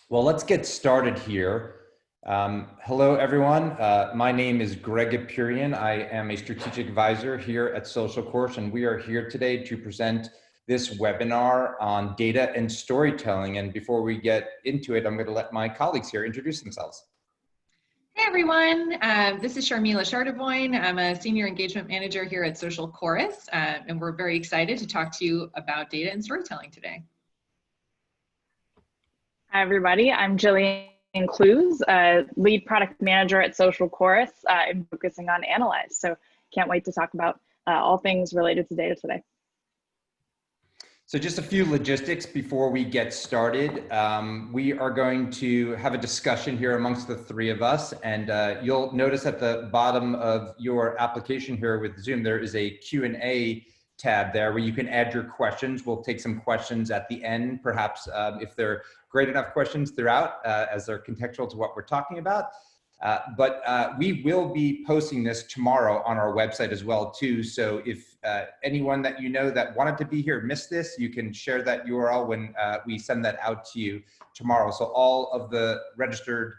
Well, let's get started here. Hello, everyone. My name is Greg Apurian. I am a strategic advisor here at SocialChorus, and we are here today to present this webinar on data and storytelling. And before we get into it, I'm going to let my colleagues here introduce themselves. Hey everyone, this is Sharmila Chardevoine. I'm a Senior Engagement Manager here at SocialChorus, and we're very excited to talk to you about data and storytelling today. Hi everybody, I'm Jillian Clues, Lead Product Manager at SocialChorus. I'm focusing on Analyze, so can't wait to talk about all things related to data today. So just a few logistics before we get started. We are going to have a discussion here amongst the three of us, and you'll notice at the bottom of your application here with Zoom, there is a Q&A tab there where you can add your questions. We'll take some questions at the end, perhaps if they're great enough questions throughout, as they're contextual to what we're talking about. But we will be posting this tomorrow on our website as well too. So if anyone that you know that wanted to be here missed this, you can share that URL when we send that out to you tomorrow. So all of the registered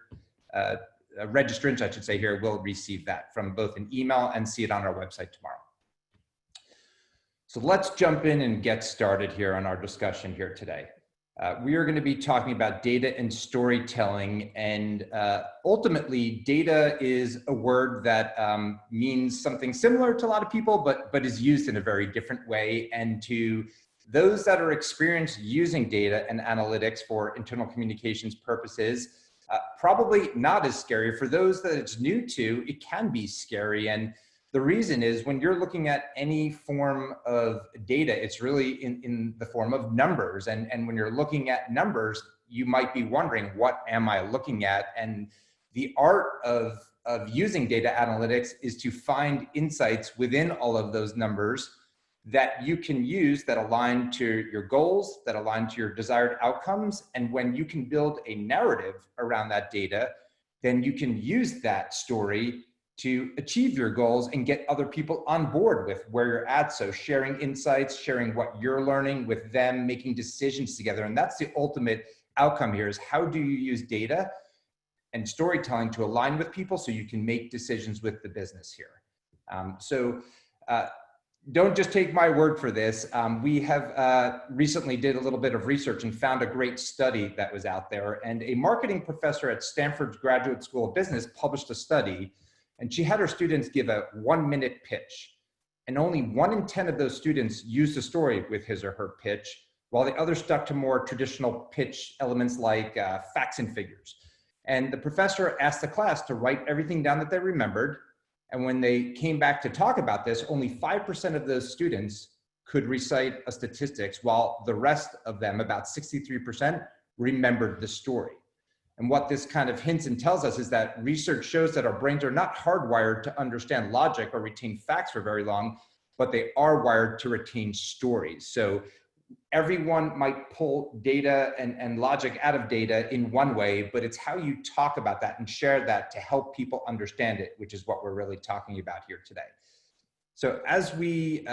registrants, I should say here, will receive that from both an email and see it on our website tomorrow. So let's jump in and get started here on our discussion here today. We are going to be talking about data and storytelling, and ultimately data is a word that means something similar to a lot of people, but is used in a very different way. And to those that are experienced using data and analytics for internal communications purposes, probably not as scary. For those that it's new to, it can be scary. And the reason is when you're looking at any form of data, it's really in the form of numbers. And when you're looking at numbers, you might be wondering, what am I looking at? And the art of using data analytics is to find insights within all of those numbers that you can use that align to your goals, that align to your desired outcomes. And when you can build a narrative around that data, then you can use that story to achieve your goals and get other people on board with where you're at. So sharing insights, sharing what you're learning with them, making decisions together. And that's the ultimate outcome here, is how do you use data and storytelling to align with people so you can make decisions with the business here. Don't just take my word for this. We have recently did a little bit of research and found a great study that was out there. And a marketing professor at Stanford's Graduate School of Business published a study, and she had her students give a 1-minute pitch. And only 1 in 10 of those students used a story with his or her pitch, while the others stuck to more traditional pitch elements like facts and figures. And the professor asked the class to write everything down that they remembered. And when they came back to talk about this, only 5% of those students could recite a statistics, while the rest of them, about 63%, remembered the story. And what this kind of hints and tells us is that research shows that our brains are not hardwired to understand logic or retain facts for very long, but they are wired to retain stories. So everyone might pull data and logic out of data in one way, but it's how you talk about that and share that to help people understand it, which is what we're really talking about here today. So as we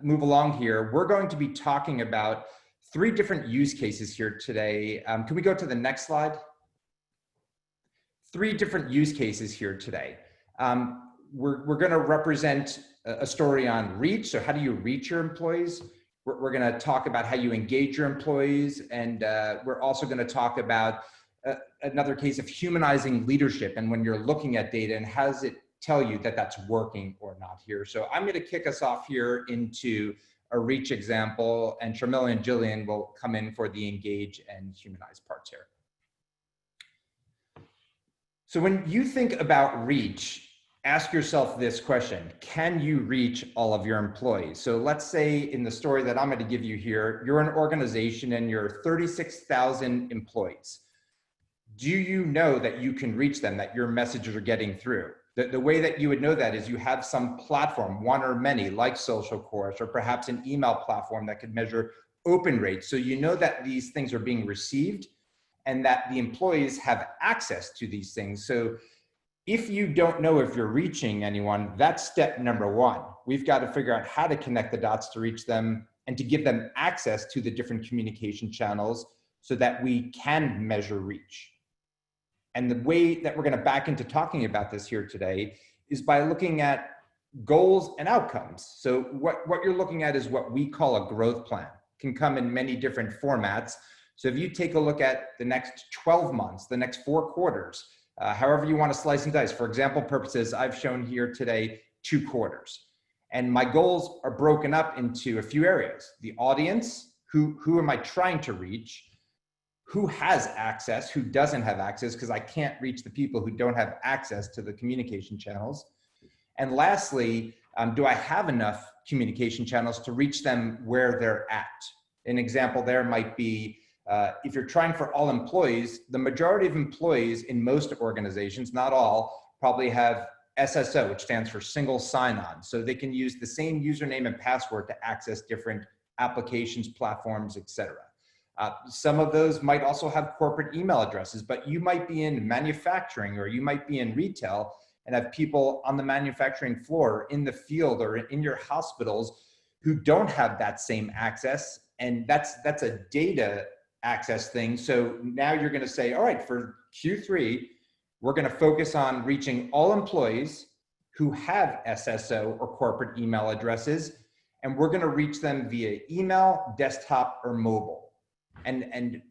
move along here, we're going to be talking about 3 different use cases here today. Can we go to the next slide? 3 different use cases here today. We're going to represent a story on reach. So how do you reach your employees? We're going to talk about how you engage your employees. And we're also going to talk about another case of humanizing leadership. And when you're looking at data, and how does it tell you that that's working or not here? So I'm going to kick us off here into a reach example, and Sharmila and Jillian will come in for the engage and humanize parts here. So when you think about reach, ask yourself this question: can you reach all of your employees? So let's say in the story that I'm going to give you here, you're an organization and you're 36,000 employees. Do you know that you can reach them, that your messages are getting through? The way that you would know that is you have some platform, one or many, like SocialChorus, or perhaps an email platform that could measure open rates. So you know that these things are being received and that the employees have access to these things. So if you don't know if you're reaching anyone, that's step number 1. We've got to figure out how to connect the dots to reach them and to give them access to the different communication channels so that we can measure reach. And the way that we're going to back into talking about this here today is by looking at goals and outcomes. So what you're looking at is what we call a growth plan. It can come in many different formats. So if you take a look at the next 12 months, the next 4 quarters, however you want to slice and dice. For example purposes, I've shown here today 2 quarters. And my goals are broken up into a few areas. The audience, who am I trying to reach? Who has access, who doesn't have access, because I can't reach the people who don't have access to the communication channels. And lastly, do I have enough communication channels to reach them where they're at? An example there might be, if you're trying for all employees, the majority of employees in most organizations, not all, probably have SSO, which stands for single sign-on. So they can use the same username and password to access different applications, platforms, etc. Some of those might also have corporate email addresses, but you might be in manufacturing or you might be in retail and have people on the manufacturing floor, in the field, or in your hospitals who don't have that same access. And that's a data access thing. So now you're going to say, all right, for Q3, we're going to focus on reaching all employees who have SSO or corporate email addresses, and we're going to reach them via email, desktop, or mobile. And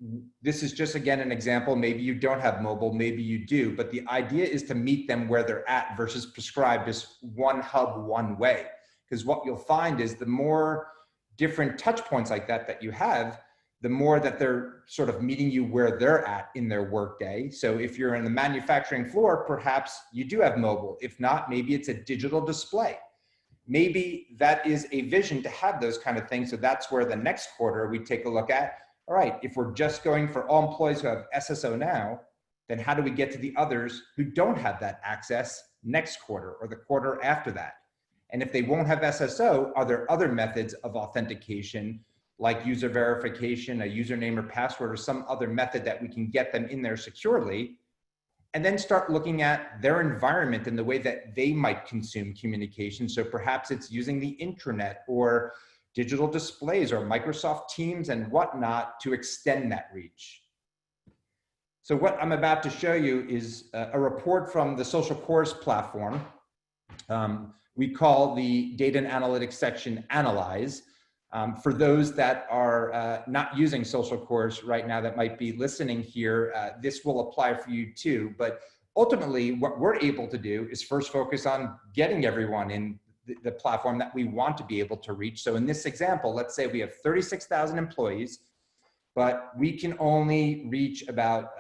this is just, again, an example. Maybe you don't have mobile, maybe you do, but the idea is to meet them where they're at versus prescribe just one hub, one way. Because what you'll find is the more different touch points like that you have, the more that they're sort of meeting you where they're at in their workday. So if you're in the manufacturing floor, perhaps you do have mobile. If not, maybe it's a digital display. Maybe that is a vision to have those kind of things. So that's where the next quarter we take a look at, all right, if we're just going for all employees who have SSO now, then how do we get to the others who don't have that access next quarter or the quarter after that? And if they won't have SSO, are there other methods of authentication like user verification, a username or password, or some other method that we can get them in there securely? And then start looking at their environment and the way that they might consume communication. So perhaps it's using the intranet or digital displays or Microsoft Teams and whatnot to extend that reach. So what I'm about to show you is a report from the SocialChorus platform. We call the data and analytics section Analyze. For those that are not using SocialChorus right now that might be listening here, this will apply for you too. But ultimately, what we're able to do is first focus on getting everyone in the platform that we want to be able to reach. So in this example, let's say we have 36,000 employees, but we can only reach about,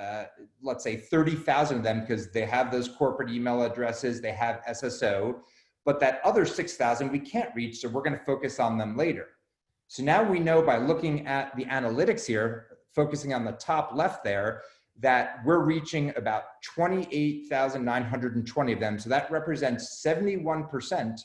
let's say 30,000 of them because they have those corporate email addresses, they have SSO, but that other 6,000 we can't reach, so we're gonna focus on them later. So now we know by looking at the analytics here, focusing on the top left there, that we're reaching about 28,920 of them. So that represents 71%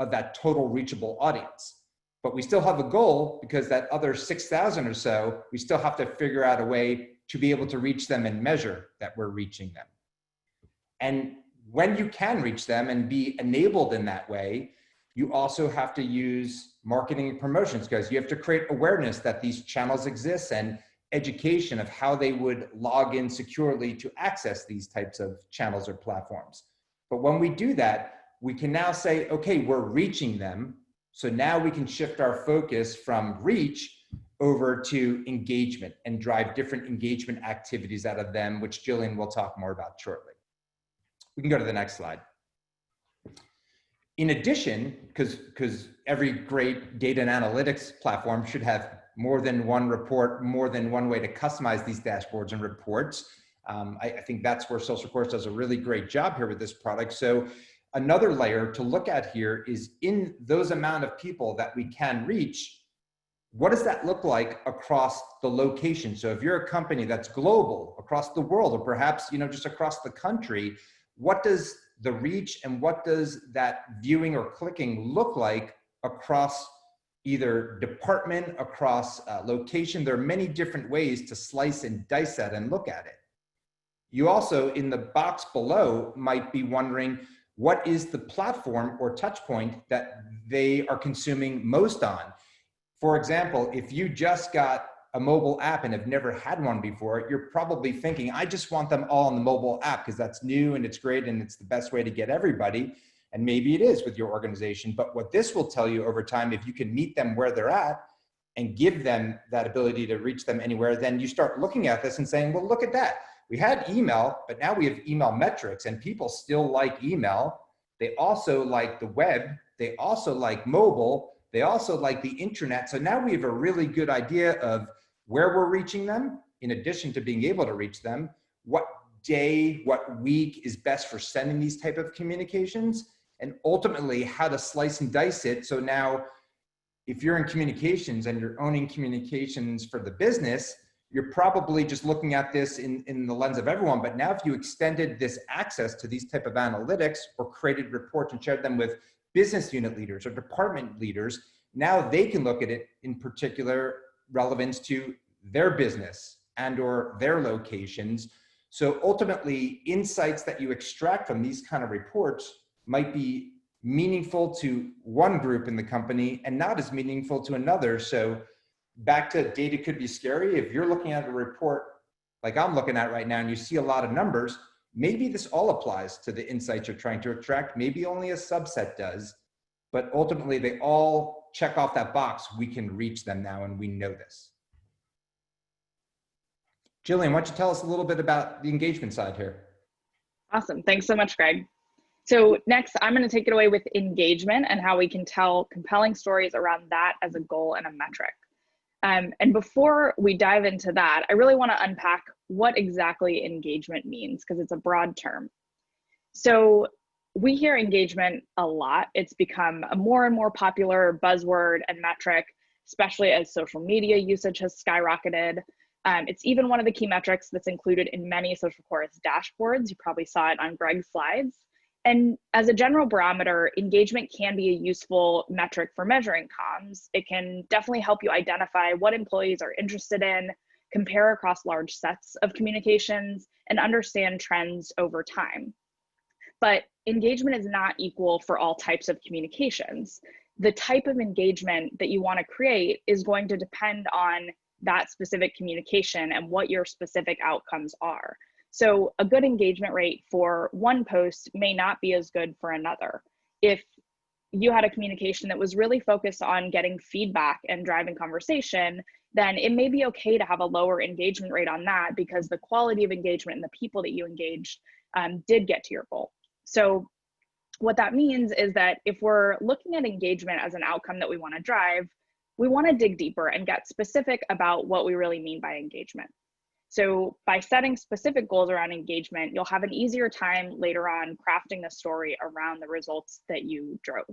of that total reachable audience. But we still have a goal because that other 6,000 or so, we still have to figure out a way to be able to reach them and measure that we're reaching them. And when you can reach them and be enabled in that way, you also have to use marketing and promotions because you have to create awareness that these channels exist and education of how they would log in securely to access these types of channels or platforms. But when we do that, we can now say, okay, we're reaching them. So now we can shift our focus from reach over to engagement and drive different engagement activities out of them, which Jillian will talk more about shortly. We can go to the next slide. In addition, because every great data and analytics platform should have more than one report, more than one way to customize these dashboards and reports. I think that's where SocialChorus does a really great job here with this product. So another layer to look at here is in those amount of people that we can reach, what does that look like across the location? So if you're a company that's global, across the world, or perhaps just across the country, what does the reach and what does that viewing or clicking look like across either department, across location? There are many different ways to slice and dice that and look at it. You also, in the box below, might be wondering, what is the platform or touch point that they are consuming most on? For example, if you just got a mobile app and have never had one before, you're probably thinking, I just want them all on the mobile app because that's new and it's great and it's the best way to get everybody. And maybe it is with your organization. But what this will tell you over time, if you can meet them where they're at and give them that ability to reach them anywhere, then you start looking at this and saying, well, look at that. We had email, but now we have email metrics and people still like email. They also like the web. They also like mobile. They also like the internet. So now we have a really good idea of where we're reaching them, in addition to being able to reach them, what day, what week is best for sending these type of communications, and ultimately how to slice and dice it. So now if you're in communications and you're owning communications for the business, you're probably just looking at this in the lens of everyone. But now if you extended this access to these type of analytics or created reports and shared them with business unit leaders or department leaders, now they can look at it in particular relevance to their business and or their locations. So ultimately, insights that you extract from these kind of reports might be meaningful to one group in the company and not as meaningful to another. So back to data could be scary. If you're looking at a report like I'm looking at right now and you see a lot of numbers, maybe this all applies to the insights you're trying to extract. Maybe only a subset does, but ultimately they all check off that box. We can reach them now and we know this. Jillian, why don't you tell us a little bit about the engagement side here? Awesome. Thanks so much, Greg. So next, I'm going to take it away with engagement and how we can tell compelling stories around that as a goal and a metric. And before we dive into that, I really want to unpack what exactly engagement means, because it's a broad term. So we hear engagement a lot. It's become a more and more popular buzzword and metric, especially as social media usage has skyrocketed. It's even one of the key metrics that's included in many SocialChorus dashboards. You probably saw it on Greg's slides. And as a general barometer, engagement can be a useful metric for measuring comms. It can definitely help you identify what employees are interested in, compare across large sets of communications, and understand trends over time. But engagement is not equal for all types of communications. The type of engagement that you want to create is going to depend on that specific communication and what your specific outcomes are. So a good engagement rate for one post may not be as good for another. If you had a communication that was really focused on getting feedback and driving conversation, then it may be okay to have a lower engagement rate on that because the quality of engagement and the people that you engaged did get to your goal. So what that means is that if we're looking at engagement as an outcome that we want to drive, we want to dig deeper and get specific about what we really mean by engagement. So by setting specific goals around engagement, you'll have an easier time later on crafting the story around the results that you drove.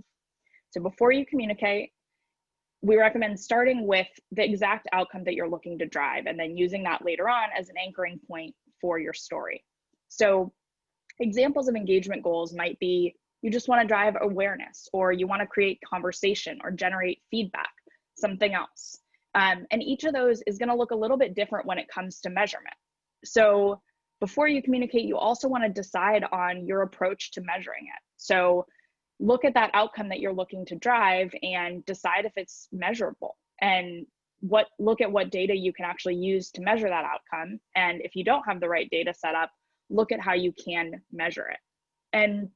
So before you communicate, we recommend starting with the exact outcome that you're looking to drive and then using that later on as an anchoring point for your story. So examples of engagement goals might be you just want to drive awareness, or you want to create conversation or generate feedback, something else. And each of those is going to look a little bit different when it comes to measurement. So before you communicate, you also want to decide on your approach to measuring it. So look at that outcome that you're looking to drive and decide if it's measurable, and look at what data you can actually use to measure that outcome. And if you don't have the right data set up, look at how you can measure it. And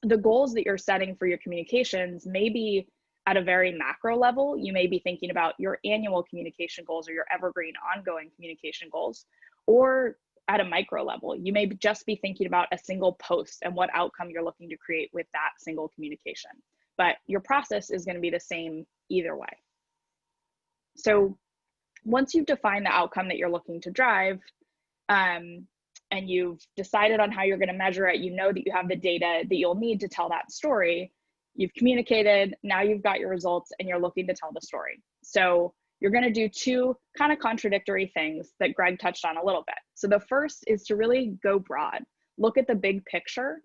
the goals that you're setting for your communications may be at a very macro level. You may be thinking about your annual communication goals or your evergreen ongoing communication goals, or at a micro level, you may just be thinking about a single post and what outcome you're looking to create with that single communication. But your process is going to be the same either way. So once you've defined the outcome that you're looking to drive, and you've decided on how you're going to measure it, you know that you have the data that you'll need to tell that story. You've communicated, now you've got your results and you're looking to tell the story. So you're going to do two kind of contradictory things that Greg touched on a little bit. So the first is to really go broad, look at the big picture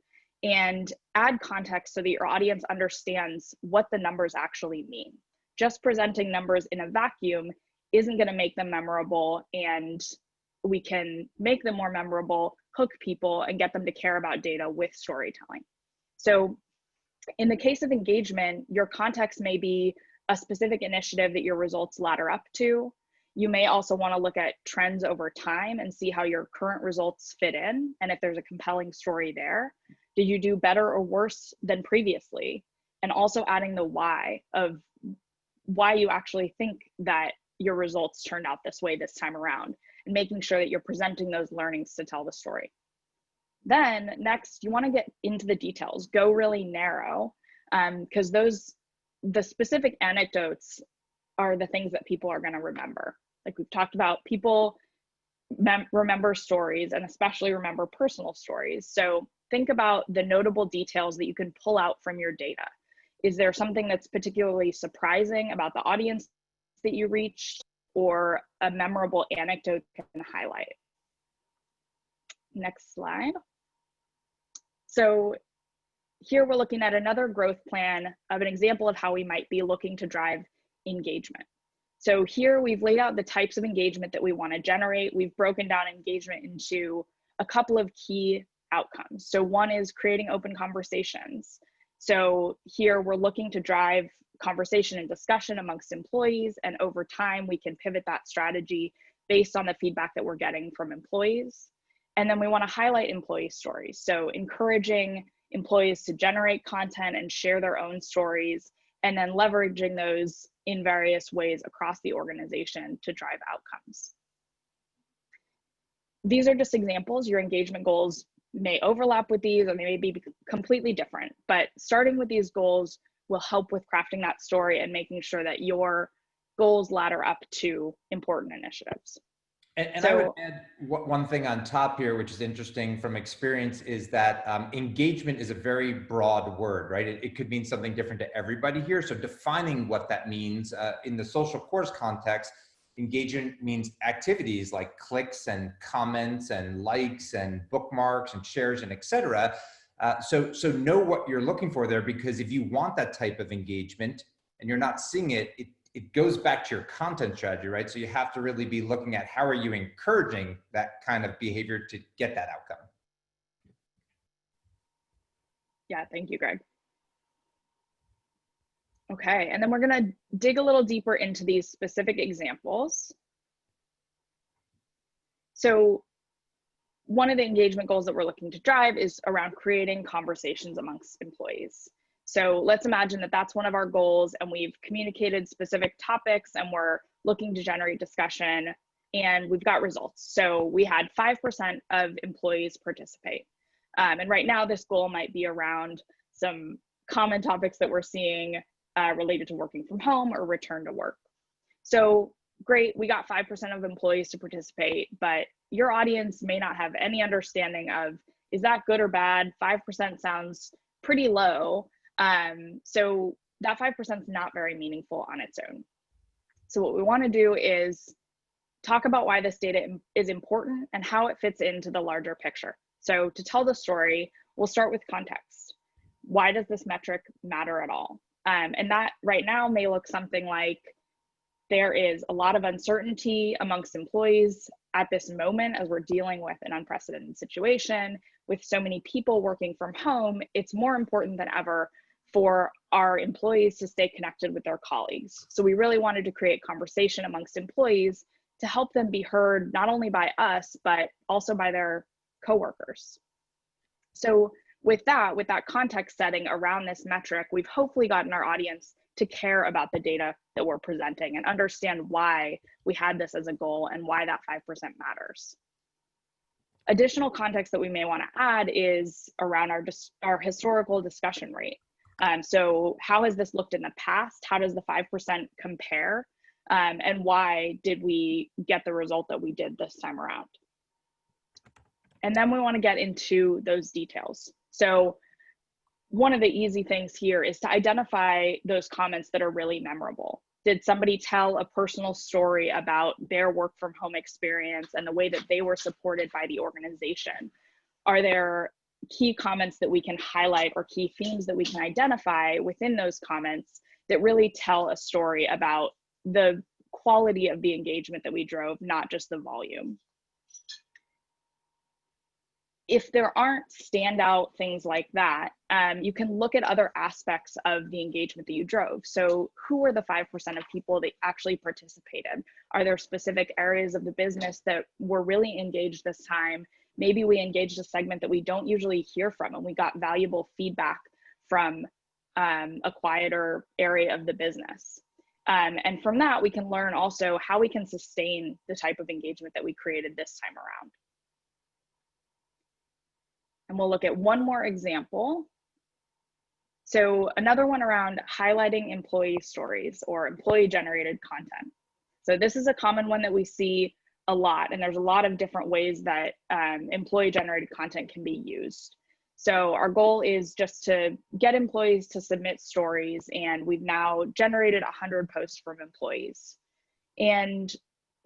and add context so that your audience understands what the numbers actually mean. Just presenting numbers in a vacuum isn't going to make them memorable, and we can make them more memorable, hook people, and get them to care about data with storytelling. So in the case of engagement, your context may be a specific initiative that your results ladder up to. You may also want to look at trends over time and see how your current results fit in, and if there's a compelling story there. Did you do better or worse than previously? And also adding the why of why you actually think that your results turned out this way this time around, and making sure that you're presenting those learnings to tell the story. Then next, you want to get into the details, go really narrow, because the specific anecdotes are the things that people are going to remember. Like we've talked about, people remember stories, and especially remember personal stories. So think about the notable details that you can pull out from your data. Is there something that's particularly surprising about the audience that you reached, or a memorable anecdote you can highlight? Next slide. So here we're looking at another growth plan of an example of how we might be looking to drive engagement. So here we've laid out the types of engagement that we want to generate. We've broken down engagement into a couple of key outcomes. So one is creating open conversations. So here we're looking to drive conversation and discussion amongst employees, and over time we can pivot that strategy based on the feedback that we're getting from employees. And then we want to highlight employee stories. So encouraging employees to generate content and share their own stories, and then leveraging those in various ways across the organization to drive outcomes. These are just examples. Your engagement goals may overlap with these, or they may be completely different, but starting with these goals will help with crafting that story and making sure that your goals ladder up to important initiatives. And so, I would add one thing on top here, which is interesting from experience, is that engagement is a very broad word, right? It could mean something different to everybody here. So defining what that means in the SocialChorus context, engagement means activities like clicks and comments and likes and bookmarks and shares and et cetera. So know what you're looking for there, because if you want that type of engagement and you're not seeing it, it goes back to your content strategy, right? So you have to really be looking at how are you encouraging that kind of behavior to get that outcome. Yeah, thank you, Greg. Okay, and then we're gonna dig a little deeper into these specific examples. So one of the engagement goals that we're looking to drive is around creating conversations amongst employees. So let's imagine that that's one of our goals, and we've communicated specific topics and we're looking to generate discussion, and we've got results. So we had 5% of employees participate. And right now this goal might be around some common topics that we're seeing related to working from home or return to work. So great, we got 5% of employees to participate, but your audience may not have any understanding of, is that good or bad? 5% sounds pretty low. So that 5% is not very meaningful on its own. So what we want to do is talk about why this data is important and how it fits into the larger picture. So to tell the story, we'll start with context. Why does this metric matter at all? And that right now may look something like, there is a lot of uncertainty amongst employees at this moment as we're dealing with an unprecedented situation with so many people working from home. It's more important than ever for our employees to stay connected with their colleagues. So we really wanted to create conversation amongst employees to help them be heard, not only by us, but also by their coworkers. So with that context setting around this metric, we've hopefully gotten our audience to care about the data that we're presenting and understand why we had this as a goal and why that 5% matters. Additional context that we may want to add is around our historical discussion rate. So how has this looked in the past? How does the 5% compare? And why did we get the result that we did this time around? And then we want to get into those details. So one of the easy things here is to identify those comments that are really memorable. Did somebody tell a personal story about their work from home experience and the way that they were supported by the organization? Are there key comments that we can highlight or key themes that we can identify within those comments that really tell a story about the quality of the engagement that we drove, not just the volume? if there aren't standout things like that, you can look at other aspects of the engagement that you drove. So who were the 5% of people that actually participated? Are there specific areas of the business that were really engaged this time? Maybe we engaged a segment that we don't usually hear from, and we got valuable feedback from a quieter area of the business. And from that, we can learn also how we can sustain the type of engagement that we created this time around. And we'll look at one more example. So another one around highlighting employee stories or employee generated content. So this is a common one that we see a lot, and there's a lot of different ways that employee generated content can be used. So our goal is just to get employees to submit stories, and we've now generated 100 posts from employees. And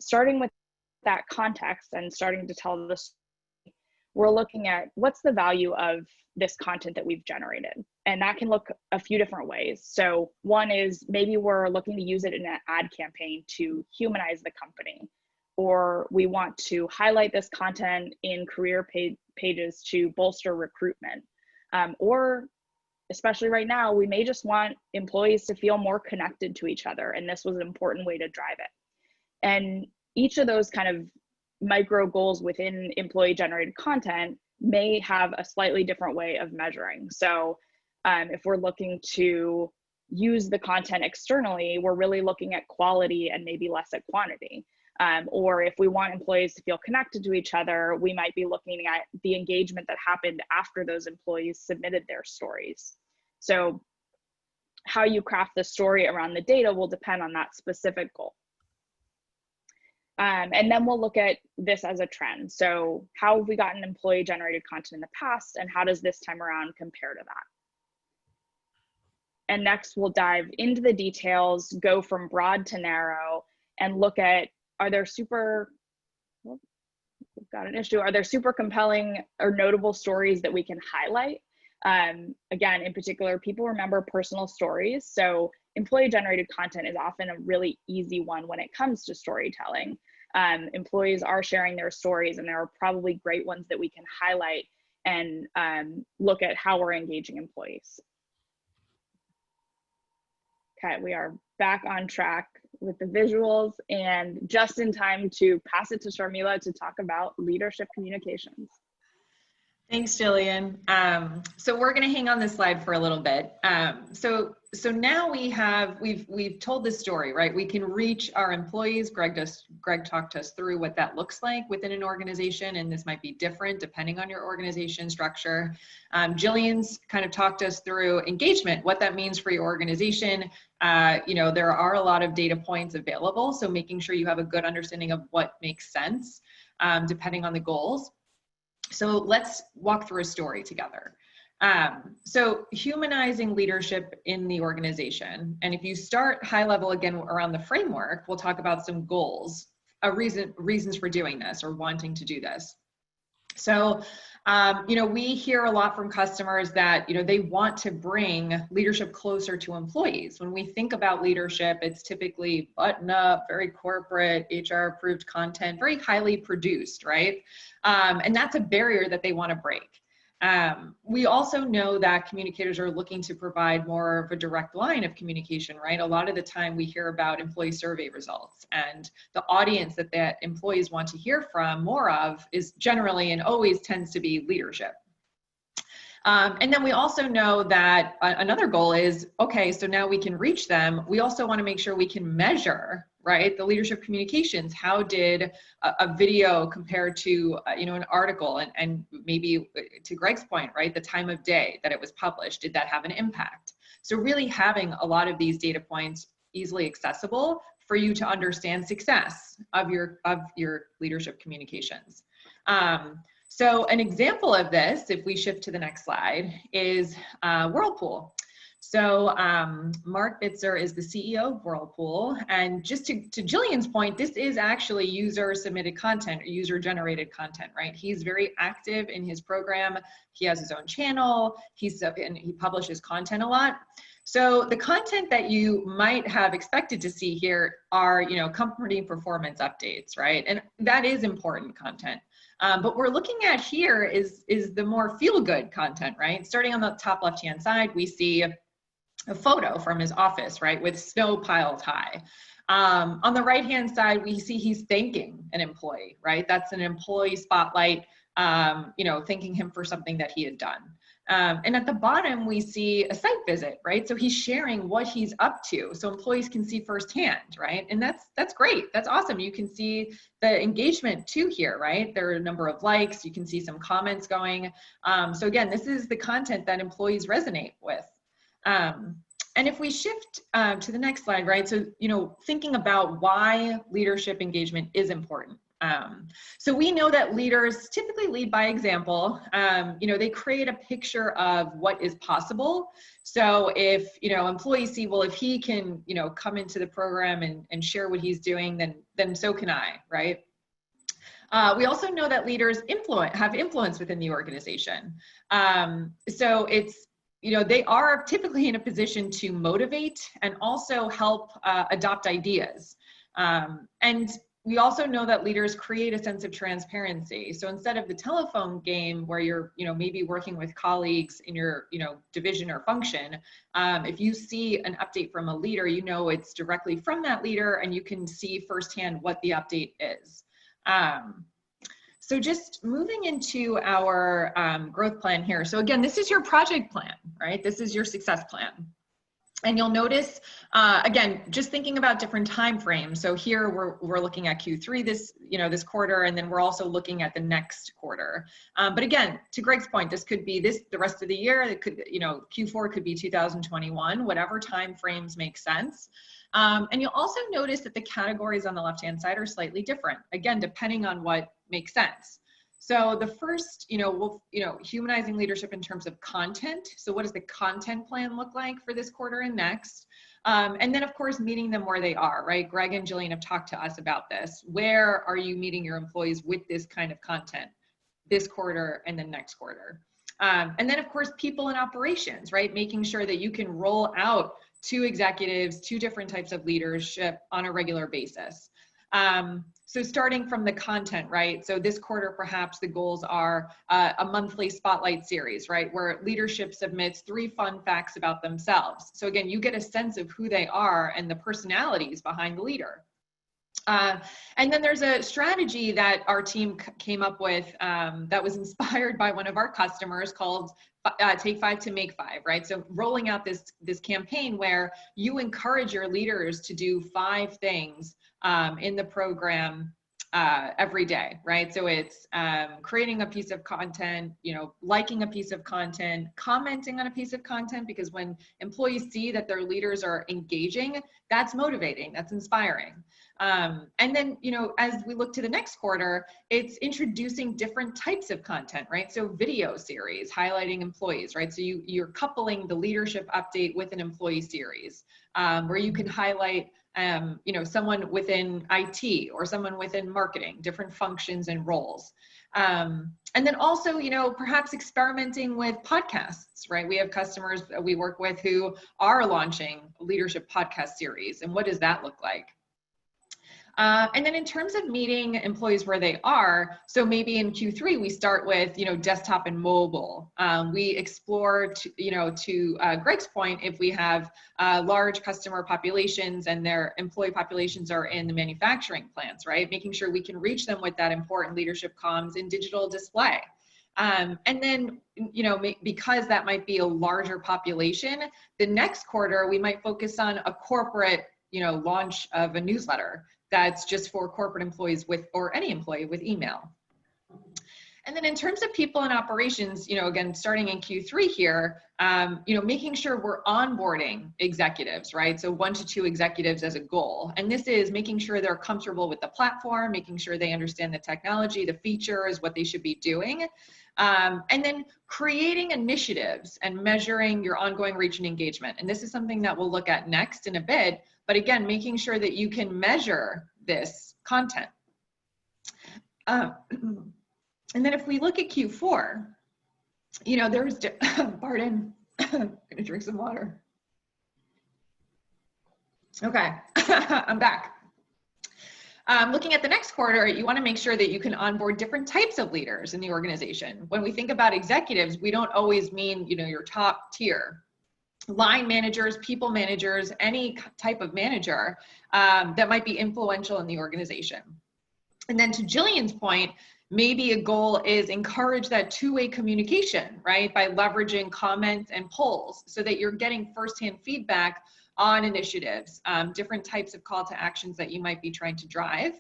starting with that context and starting to tell the story, we're looking at what's the value of this content that we've generated. And that can look a few different ways. So one is maybe we're looking to use it in an ad campaign to humanize the company, or we want to highlight this content in career pages to bolster recruitment. Or especially right now, we may just want employees to feel more connected to each other. And this was an important way to drive it. And each of those kind of micro goals within employee generated content may have a slightly different way of measuring. So if we're looking to use the content externally, we're really looking at quality and maybe less at quantity. Or if we want employees to feel connected to each other, we might be looking at the engagement that happened after those employees submitted their stories. So how you craft the story around the data will depend on that specific goal. And then we'll look at this as a trend. So how have we gotten employee generated content in the past, and how does this time around compare to that? And next we'll dive into the details, go from broad to narrow, and look at, are there super compelling or notable stories that we can highlight? Again, in particular, people remember personal stories. So employee generated content is often a really easy one when it comes to storytelling. Employees are sharing their stories, and there are probably great ones that we can highlight and look at how we're engaging employees. Okay, we are back on track with the visuals, and just in time to pass it to Sharmila to talk about leadership communications. Thanks, Jillian. So we're going to hang on this slide for a little bit. So now we've told this story, right? We can reach our employees. Greg talked us through what that looks like within an organization, and this might be different depending on your organization structure. Jillian's kind of talked us through engagement, what that means for your organization. There are a lot of data points available, so making sure you have a good understanding of what makes sense depending on the goals. So let's walk through a story together. So humanizing leadership in the organization. And if you start high level again around the framework, we'll talk about some goals, reasons for doing this or wanting to do this. So, we hear a lot from customers that, they want to bring leadership closer to employees. When we think about leadership, it's typically button up, very corporate, HR approved content, very highly produced, right? And that's a barrier that they want to break. We also know that communicators are looking to provide more of a direct line of communication, right? A lot of the time we hear about employee survey results, and the audience that employees want to hear from more of is generally and always tends to be leadership. And then we also know that another goal is, okay, so now we can reach them. We also want to make sure we can measure, right, the leadership communications. How did a video compare to, an article, and maybe to Greg's point, right, the time of day that it was published, did that have an impact? So really having a lot of these data points easily accessible for you to understand success of your leadership communications. So an example of this, if we shift to the next slide, is Whirlpool. So Mark Bitzer is the CEO of Whirlpool. And just to Jillian's point, this is actually user submitted content or user generated content, right? He's very active in his program. He has his own channel. And he publishes content a lot. So the content that you might have expected to see here are, company performance updates, right? And that is important content. But we're looking at here is the more feel-good content, right? Starting on the top left-hand side, we see a photo from his office, right, with snow piled high. On the right-hand side, we see he's thanking an employee, right? That's an employee spotlight, thanking him for something that he had done. And at the bottom, we see a site visit, right? So he's sharing what he's up to so employees can see firsthand, right? And that's great. That's awesome. You can see the engagement too here, right? There are a number of likes. You can see some comments going. So again, this is the content that employees resonate with. And if we shift to the next slide, right? So, thinking about why leadership engagement is important. So we know that leaders typically lead by example. They create a picture of what is possible. So if, employees see, well, if he can, come into the program and share what he's doing, then so can I, right? We also know that leaders have influence within the organization. So it's, they are typically in a position to motivate and also help adopt ideas. And we also know that leaders create a sense of transparency. So instead of the telephone game where you're, maybe working with colleagues in your, division or function, if you see an update from a leader, it's directly from that leader and you can see firsthand what the update is. So just moving into our growth plan here. So again, this is your project plan, right? This is your success plan. And you'll notice, again, just thinking about different time frames. So here we're looking at Q3 this quarter, and then we're also looking at the next quarter. But again, to Greg's point, this could be the rest of the year. It could, Q4 could be 2021, whatever time frames make sense. And you'll also notice that the categories on the left-hand side are slightly different, again, depending on what makes sense. So the first, humanizing leadership in terms of content. So what does the content plan look like for this quarter and next? And then of course, meeting them where they are, right? Greg and Jillian have talked to us about this. Where are you meeting your employees with this kind of content this quarter and then next quarter? And then of course, people and operations, right? Making sure that you can roll out to executives, two different types of leadership on a regular basis. So starting from the content, right? So this quarter, perhaps the goals are a monthly spotlight series, right? Where leadership submits 3 fun facts about themselves. So again, you get a sense of who they are and the personalities behind the leader. And then there's a strategy that our team came up with that was inspired by one of our customers called Take 5 to Make 5, right? So rolling out this campaign where you encourage your leaders to do 5 things in the program every day, right? So it's creating a piece of content, liking a piece of content, commenting on a piece of content, because when employees see that their leaders are engaging, that's motivating, that's inspiring. And then, as we look to the next quarter, it's introducing different types of content, right? So video series highlighting employees, right? So you're coupling the leadership update with an employee series where you can highlight someone within IT or someone within marketing, different functions and roles. And then also, perhaps experimenting with podcasts, right? We have customers that we work with who are launching leadership podcast series. And what does that look like? And then in terms of meeting employees where they are, so maybe in Q3, we start with, desktop and mobile. We explore, to Greg's point, if we have large customer populations and their employee populations are in the manufacturing plants, right? Making sure we can reach them with that important leadership comms in digital display. And then, because that might be a larger population, the next quarter, we might focus on a corporate, launch of a newsletter that's just for corporate employees or any employee with email. And then in terms of people and operations, again, starting in Q3 here, making sure we're onboarding executives, right? So 1 to 2 executives as a goal. And this is making sure they're comfortable with the platform, making sure they understand the technology, the features, what they should be doing. And then creating initiatives and measuring your ongoing reach and engagement. And this is something that we'll look at next in a bit, but again, making sure that you can measure this content. And then if we look at Q4, there's, pardon, I'm gonna drink some water. Okay, I'm back. Looking at the next quarter, you want to make sure that you can onboard different types of leaders in the organization. When we think about executives, we don't always mean, your top tier. Line managers, people managers, any type of manager that might be influential in the organization. And then to Jillian's point, maybe a goal is encourage that two-way communication, right? By leveraging comments and polls so that you're getting firsthand feedback on initiatives, different types of call to actions that you might be trying to drive.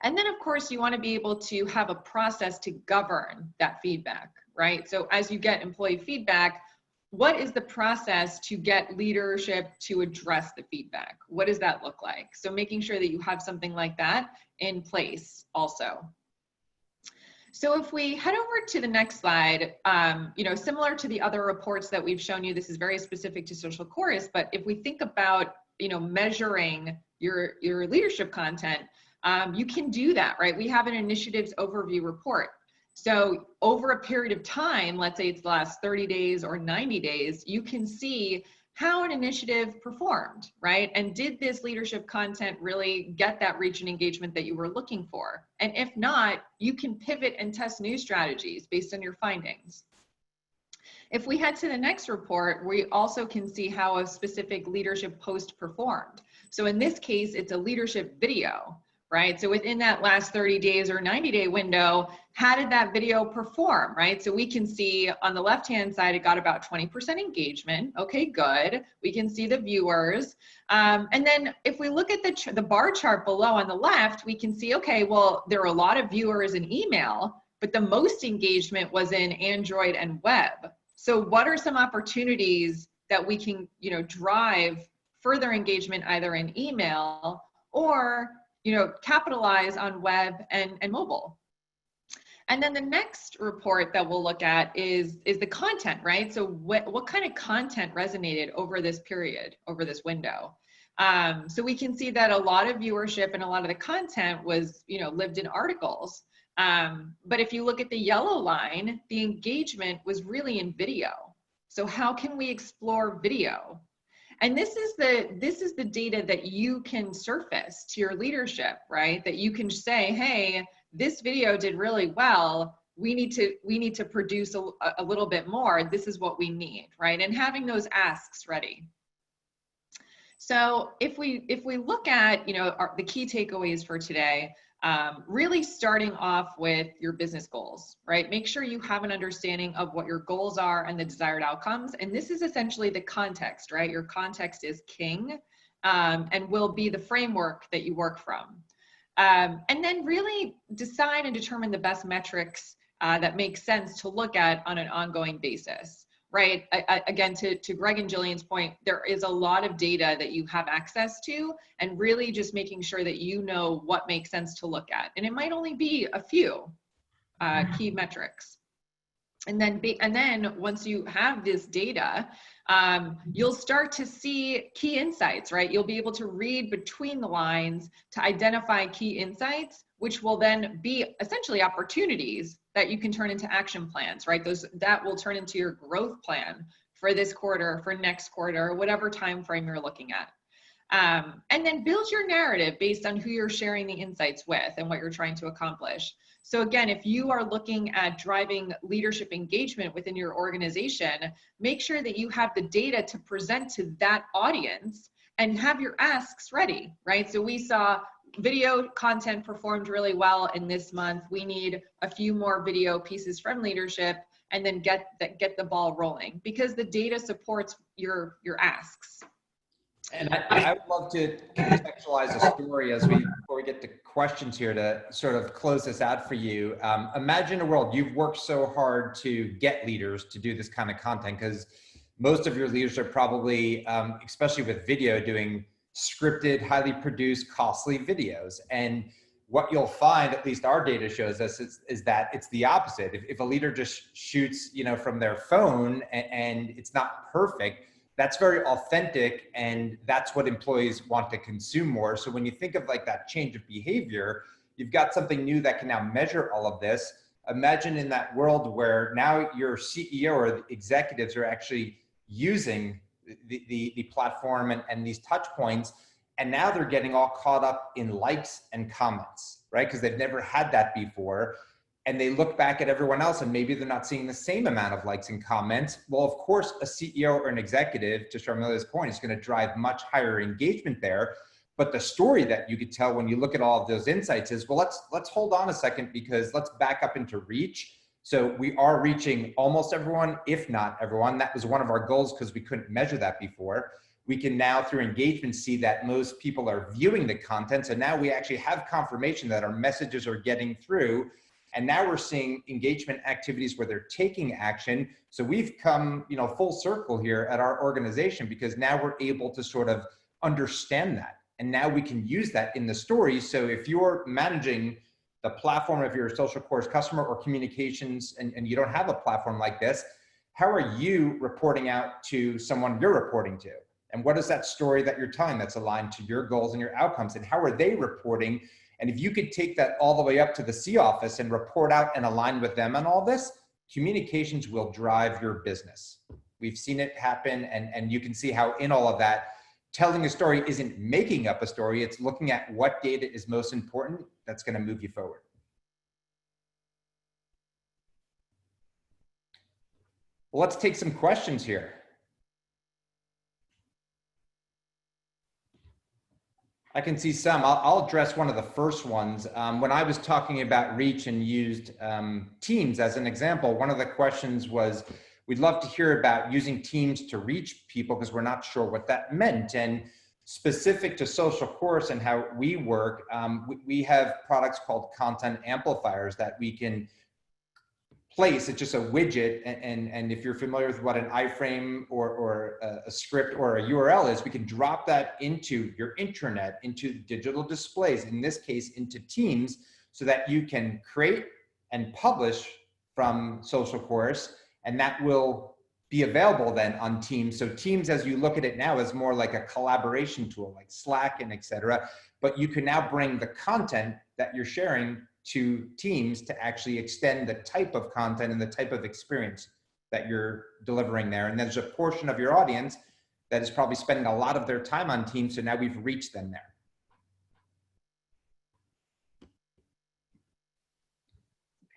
And then of course you want to be able to have a process to govern that feedback, right? So as you get employee feedback, what is the process to get leadership to address the feedback? What does that look like? So making sure that you have something like that in place also. So if we head over to the next slide, similar to the other reports that we've shown you, this is very specific to SocialChorus, but if we think about, measuring your leadership content, you can do that, right? We have an initiatives overview report. So over a period of time, let's say it's the last 30 days or 90 days, you can see how an initiative performed, right? And did this leadership content really get that reach and engagement that you were looking for? And if not, you can pivot and test new strategies based on your findings. If we head to the next report, we also can see how a specific leadership post performed. So in this case, it's a leadership video, right? So within that last 30 days or 90-day window, how did that video perform, right? So we can see on the left-hand side, it got about 20% engagement. Okay, good. We can see the viewers. And then if we look at the bar chart below on the left, we can see, okay, well, there are a lot of viewers in email, but the most engagement was in Android and web. So what are some opportunities that we can, drive further engagement either in email or capitalize on web and mobile? And then the next report that we'll look at is the content, right? So what kind of content resonated over this period, over this window? So we can see that a lot of viewership and a lot of the content was, lived in articles. But if you look at the yellow line, the engagement was really in video. So how can we explore video? And this is the data that you can surface to your leadership, right? That you can say, hey, this video did really well. We need to produce a little bit more. This is what we need, right? And having those asks ready. So if we look at the key takeaways for today, really starting off with your business goals, right? Make sure you have an understanding of what your goals are and the desired outcomes. And this is essentially the context, right? Your context is king and will be the framework that you work from. And then really decide and determine the best metrics that make sense to look at on an ongoing basis, right? Again, to Greg and Jillian's point, there is a lot of data that you have access to, and really just making sure that you know what makes sense to look at. And it might only be a few key metrics. And then once you have this data, you'll start to see key insights, right? You'll be able to read between the lines to identify key insights, which will then be essentially opportunities that you can turn into action plans, right? That will turn into your growth plan for this quarter, for next quarter, whatever time frame you're looking at. And then build your narrative based on who you're sharing the insights with and what you're trying to accomplish. So again, if you are looking at driving leadership engagement within your organization, make sure that you have the data to present to that audience and have your asks ready, right? So we saw video content performed really well in this month. We need a few more video pieces from leadership and then get the ball rolling because the data supports your asks. And I would love to contextualize a story before we get to questions here to sort of close this out for you. Imagine a world you've worked so hard to get leaders to do this kind of content because most of your leaders are probably, especially with video, doing scripted, highly produced, costly videos. And what you'll find, at least our data shows us, is that it's the opposite. If a leader just shoots, from their phone and it's not perfect, that's very authentic, and that's what employees want to consume more. So when you think of like that change of behavior, you've got something new that can now measure all of this. Imagine in that world where now your CEO or the executives are actually using the platform and these touch points. And now they're getting all caught up in likes and comments, right? Because they've never had that before. And they look back at everyone else and maybe they're not seeing the same amount of likes and comments. Well, of course, a CEO or an executive, to Sharmila's point, is going to drive much higher engagement there. But the story that you could tell when you look at all of those insights is, well, let's hold on a second, because let's back up into reach. So we are reaching almost everyone, if not everyone. That was one of our goals because we couldn't measure that before. We can now, through engagement, see that most people are viewing the content. So now we actually have confirmation that our messages are getting through. And now we're seeing engagement activities where they're taking action. So we've come, full circle here at our organization, because now we're able to sort of understand that. And now we can use that in the stories. So if you're managing the platform, if you're a SocialChorus customer or communications, and you don't have a platform like this, how are you reporting out to someone you're reporting to? And what is that story that you're telling that's aligned to your goals and your outcomes? And how are they reporting? And if you could take that all the way up to the C office and report out and align with them on all this, communications will drive your business. We've seen it happen, and you can see how in all of that, telling a story isn't making up a story, it's looking at what data is most important that's going to move you forward. Well, let's take some questions here. I can see some. I'll address one of the first ones. When I was talking about reach and used Teams as an example, one of the questions was, we'd love to hear about using Teams to reach people because we're not sure what that meant. And specific to SocialChorus and how we work, we have products called content amplifiers that we can place. It's just a widget, and if you're familiar with what an iframe or a script or a URL is, we can drop that into your intranet, into digital displays, in this case into Teams, so that you can create and publish from SocialChorus, and that will be available then on Teams. So Teams, as you look at it now, is more like a collaboration tool, like Slack and etc. But you can now bring the content that you're sharing to Teams to actually extend the type of content and the type of experience that you're delivering there. And there's a portion of your audience that is probably spending a lot of their time on Teams, so now we've reached them there.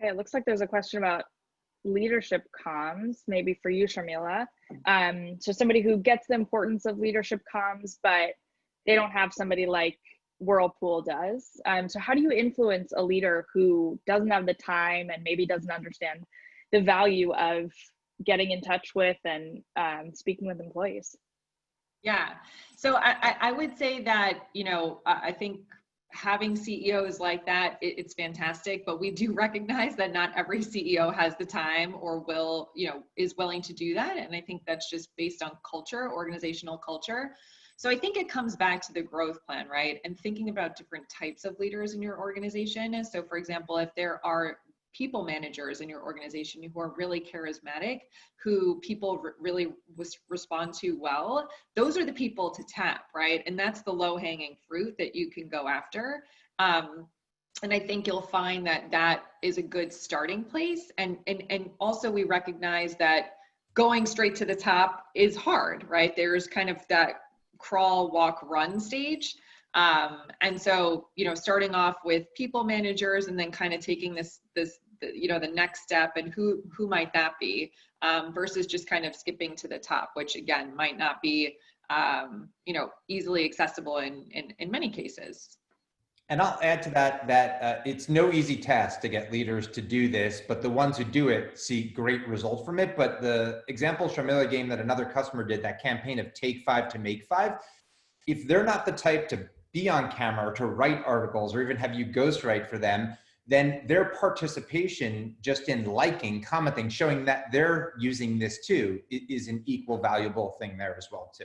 Okay, it looks like there's a question about leadership comms, maybe for you, Sharmila. So somebody who gets the importance of leadership comms, but they don't have somebody like Whirlpool does. So how do you influence a leader who doesn't have the time and maybe doesn't understand the value of getting in touch with and speaking with employees? Yeah, so I would say that, I think having CEOs like that, it's fantastic, but we do recognize that not every CEO has the time or is willing to do that. And I think that's just based on culture, organizational culture. So I think it comes back to the growth plan, right? And thinking about different types of leaders in your organization. So for example, if there are people managers in your organization who are really charismatic, who people really respond to well, those are the people to tap, right? And that's the low-hanging fruit that you can go after. And I think you'll find that that is a good starting place. And also we recognize that going straight to the top is hard, right? There's kind of that crawl, walk, run stage. And so, starting off with people managers and then kind of taking the next step and who might that be, versus just kind of skipping to the top, which again, might not be, easily accessible in many cases. And I'll add to that it's no easy task to get leaders to do this, but the ones who do it see great results from it. But the example Sharmila gave that another customer did, that campaign of take 5 to make 5, if they're not the type to be on camera or to write articles or even have you ghostwrite for them, then their participation just in liking, commenting, showing that they're using this too is an equal valuable thing there as well too.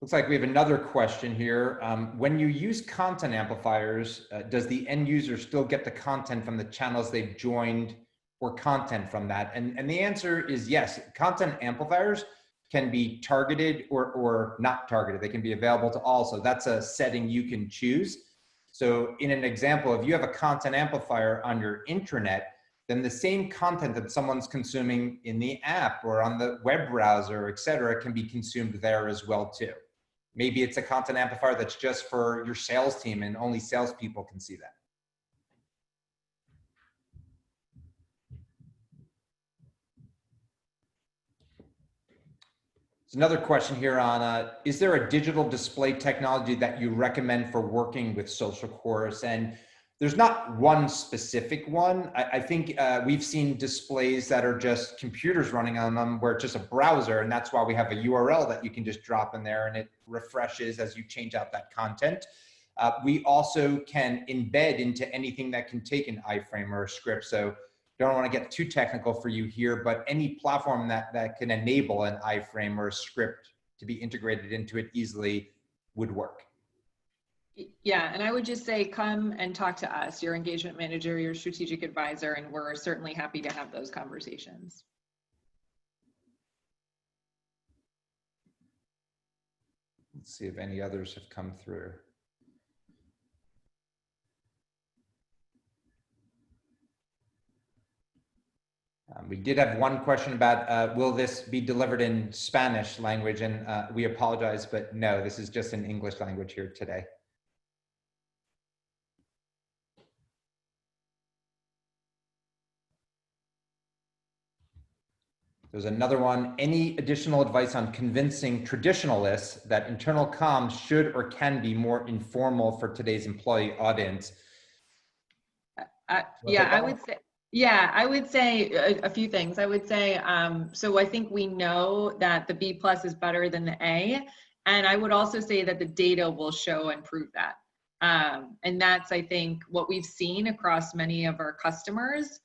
Looks like we have another question here. When you use content amplifiers, does the end user still get the content from the channels they've joined or content from that? And the answer is yes. Content amplifiers can be targeted or not targeted. They can be available to all. So that's a setting you can choose. So in an example, if you have a content amplifier on your intranet, then the same content that someone's consuming in the app or on the web browser, et cetera, can be consumed there as well too. Maybe it's a content amplifier that's just for your sales team and only salespeople can see that. There's another question here on, is there a digital display technology that you recommend for working with SocialChorus? And there's not one specific one. I think we've seen displays that are just computers running on them where it's just a browser, and that's why we have a URL that you can just drop in there and it refreshes as you change out that content. We also can embed into anything that can take an iframe or a script. So don't want to get too technical for you here, but any platform that can enable an iframe or a script to be integrated into it easily would work. Yeah, and I would just say, come and talk to us, your engagement manager, your strategic advisor, and we're certainly happy to have those conversations. Let's see if any others have come through. We did have one question about, will this be delivered in Spanish language? And we apologize, but no, this is just in English language here today. There's another one. Any additional advice on convincing traditionalists that internal comms should or can be more informal for today's employee audience? Yeah, I would say a few things. I would say, so I think we know that the B+ is better than the A. And I would also say that the data will show and prove that. And that's, I think, what we've seen across many of our customers.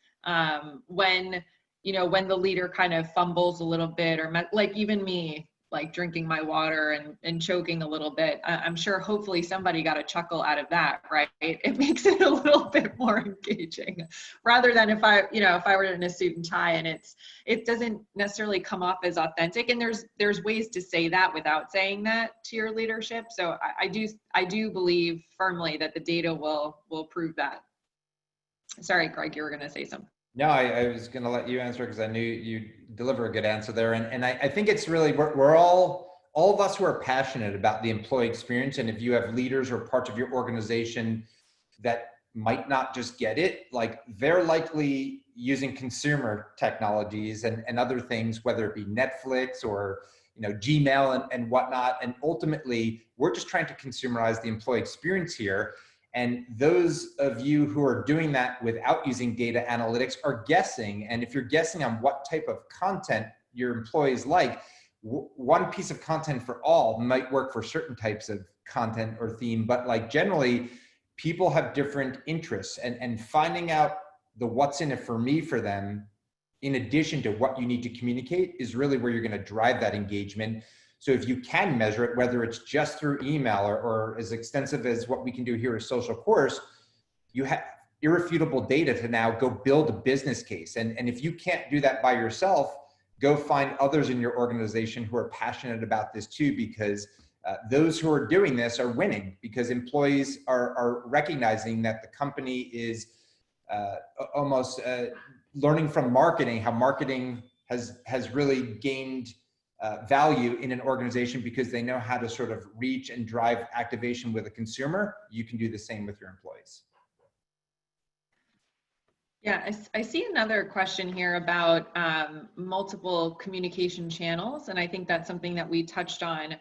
When the leader kind of fumbles a little bit, or like even me, like drinking my water and choking a little bit, I'm sure hopefully somebody got a chuckle out of that, right? It makes it a little bit more engaging, rather than if I were in a suit and tie and it doesn't necessarily come off as authentic. And there's ways to say that without saying that to your leadership. So I do believe firmly that the data will prove that. Sorry, Greg, you were going to say something. No, I was going to let you answer because I knew you'd deliver a good answer there. And I think it's really, we're all of us who are passionate about the employee experience. And if you have leaders or parts of your organization that might not just get it, like they're likely using consumer technologies and other things, whether it be Netflix or Gmail and whatnot. And ultimately, we're just trying to consumerize the employee experience here. And those of you who are doing that without using data analytics are guessing. And if you're guessing on what type of content your employees like, one piece of content for all might work for certain types of content or theme, but like generally people have different interests, and finding out the what's in it for me for them, in addition to what you need to communicate, is really where you're going to drive that engagement. So if you can measure it, whether it's just through email or as extensive as what we can do here at SocialChorus, you have irrefutable data to now go build a business case. And if you can't do that by yourself, go find others in your organization who are passionate about this too, because those who are doing this are winning, because employees are recognizing that the company is almost learning from marketing, how marketing has really gained value in an organization because they know how to sort of reach and drive activation with a consumer. You can do the same with your employees. Yeah, I see another question here about multiple communication channels, and I think that's something that we touched on.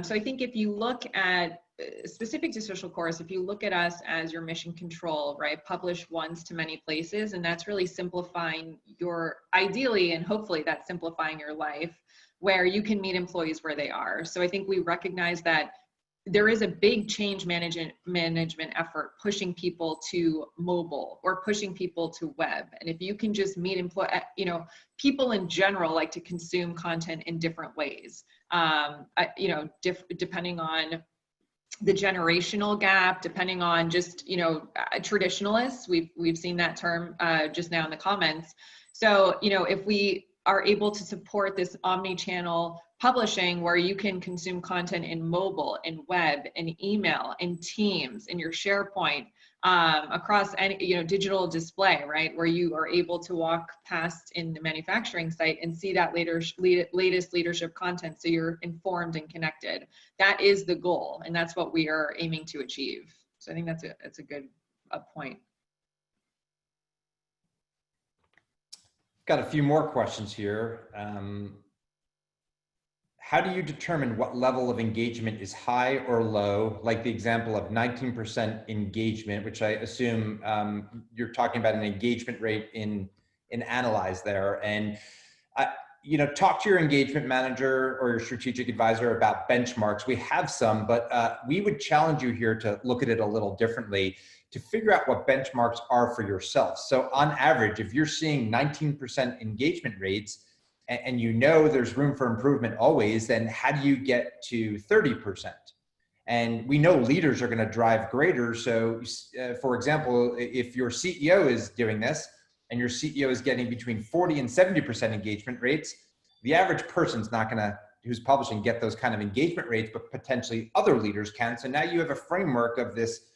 So I think if you look at, specific to SocialChorus, if you look at us as your mission control, right, publish once to many places, and that's really simplifying your, ideally and hopefully that's simplifying your life, where you can meet employees where they are. So I think we recognize that there is a big change management effort pushing people to mobile or pushing people to web. And if you can just meet people in general like to consume content in different ways, depending on the generational gap, depending on just, traditionalists, we've seen that term just now in the comments. So, if we are able to support this omni-channel publishing where you can consume content in mobile, in web, in email, in Teams, in your SharePoint, across any, digital display, right? Where you are able to walk past in the manufacturing site and see that latest leadership content. So you're informed and connected. That is the goal. And that's what we are aiming to achieve. So I think that's a good point. Got a few more questions here. How do you determine what level of engagement is high or low? Like the example of 19% engagement, which I assume you're talking about an engagement rate in Analyze there. And talk to your engagement manager or your strategic advisor about benchmarks. We have some, but we would challenge you here to look at it a little differently, to figure out what benchmarks are for yourself. So on average, if you're seeing 19% engagement rates, and there's room for improvement always, then how do you get to 30%? And we know leaders are going to drive greater. So for example, if your CEO is doing this and your CEO is getting between 40 and 70% engagement rates, the average person's not going to, who's publishing, get those kind of engagement rates, but potentially other leaders can. So now you have a framework of this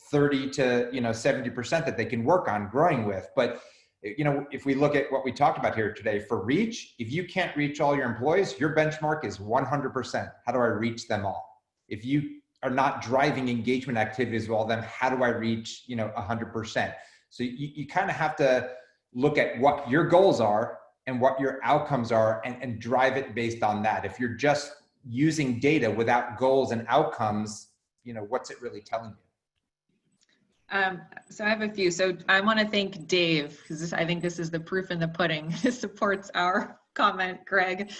30 to 70% that they can work on growing with. But if we look at what we talked about here today, for reach, if you can't reach all your employees, your benchmark is 100%. How do I reach them all? If you are not driving engagement activities with all them, how do I reach 100%? So you kind of have to look at what your goals are and what your outcomes are and drive it based on that. If you're just using data without goals and outcomes, what's it really telling you? So I have a few. So I want to thank Dave, because I think this is the proof in the pudding. This supports our comment, Greg.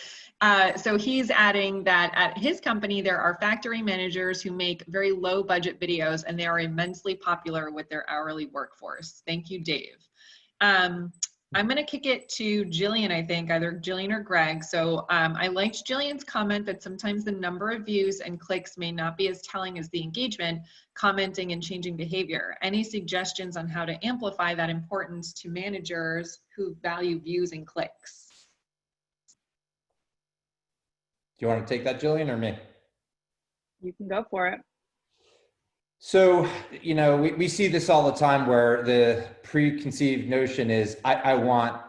So he's adding that at his company, there are factory managers who make very low budget videos, and they are immensely popular with their hourly workforce. Thank you, Dave. I'm going to kick it to Jillian, I think, either Jillian or Greg. So I liked Jillian's comment that sometimes the number of views and clicks may not be as telling as the engagement, commenting and changing behavior. Any suggestions on how to amplify that importance to managers who value views and clicks? Do you want to take that, Jillian, or me? You can go for it. So, we see this all the time where the preconceived notion is, I want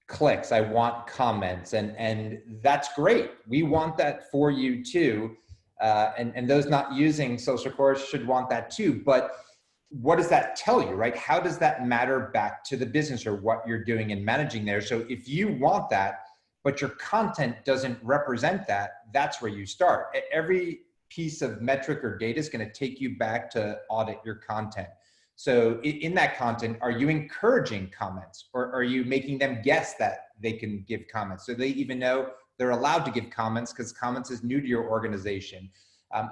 clicks, I want comments, and that's great. We want that for you too. And those not using SocialChorus should want that too. But what does that tell you, right? How does that matter back to the business or what you're doing and managing there? So if you want that, but your content doesn't represent that, that's where you start. Every piece of metric or data is going to take you back to audit your content. So in that content, are you encouraging comments, or are you making them guess that they can give comments? So they even know they're allowed to give comments, because comments is new to your organization.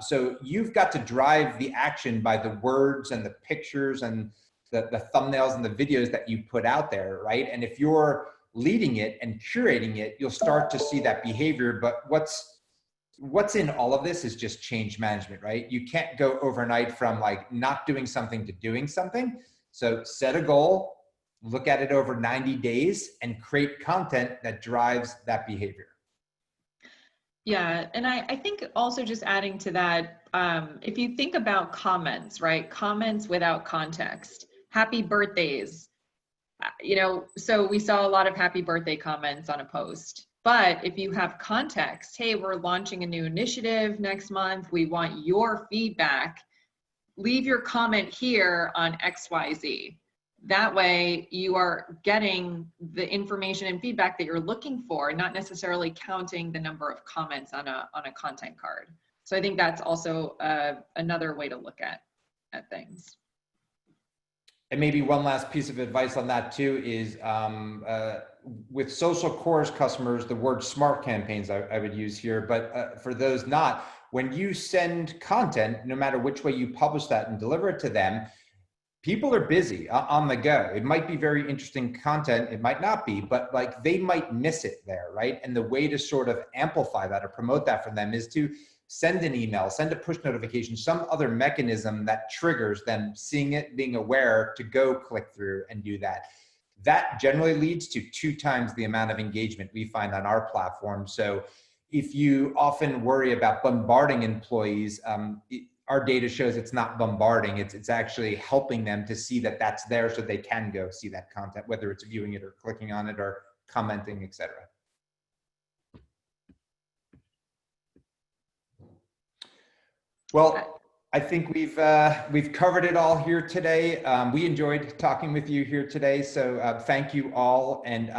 So you've got to drive the action by the words and the pictures and the thumbnails and the videos that you put out there, right? And if you're leading it and curating it, you'll start to see that behavior. But what's in all of this is just change management, right? You can't go overnight from like not doing something to doing something. So set a goal, look at it over 90 days, and create content that drives that behavior. Yeah, and I think also just adding to that, if you think about comments, right? Comments without context, happy birthdays, so we saw a lot of happy birthday comments on a post. But if you have context, hey, we're launching a new initiative next month, we want your feedback, leave your comment here on XYZ. That way you are getting the information and feedback that you're looking for, not necessarily counting the number of comments on a content card. So I think that's also another way to look at things. And maybe one last piece of advice on that too is with SocialChorus customers, the word smart campaigns I would use here, but for those not, when you send content, no matter which way you publish that and deliver it to them, people are busy on the go. It might be very interesting content, it might not be, but like they might miss it there, right? And the way to sort of amplify that or promote that for them is to send an email, send a push notification, some other mechanism that triggers them seeing it, being aware to go click through and do that. That generally leads to 2 times the amount of engagement we find on our platform. So if you often worry about bombarding employees, our data shows it's not bombarding, it's actually helping them to see that that's there so they can go see that content, whether it's viewing it or clicking on it or commenting, etc. Well, I think we've covered it all here today. We enjoyed talking with you here today, so thank you all. And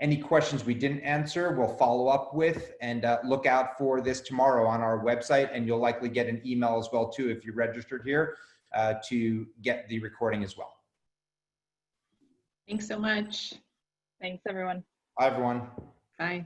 any questions we didn't answer, we'll follow up with, and look out for this tomorrow on our website. And you'll likely get an email as well too if you registered here to get the recording as well. Thanks so much. Thanks, everyone. Bye, everyone. Bye.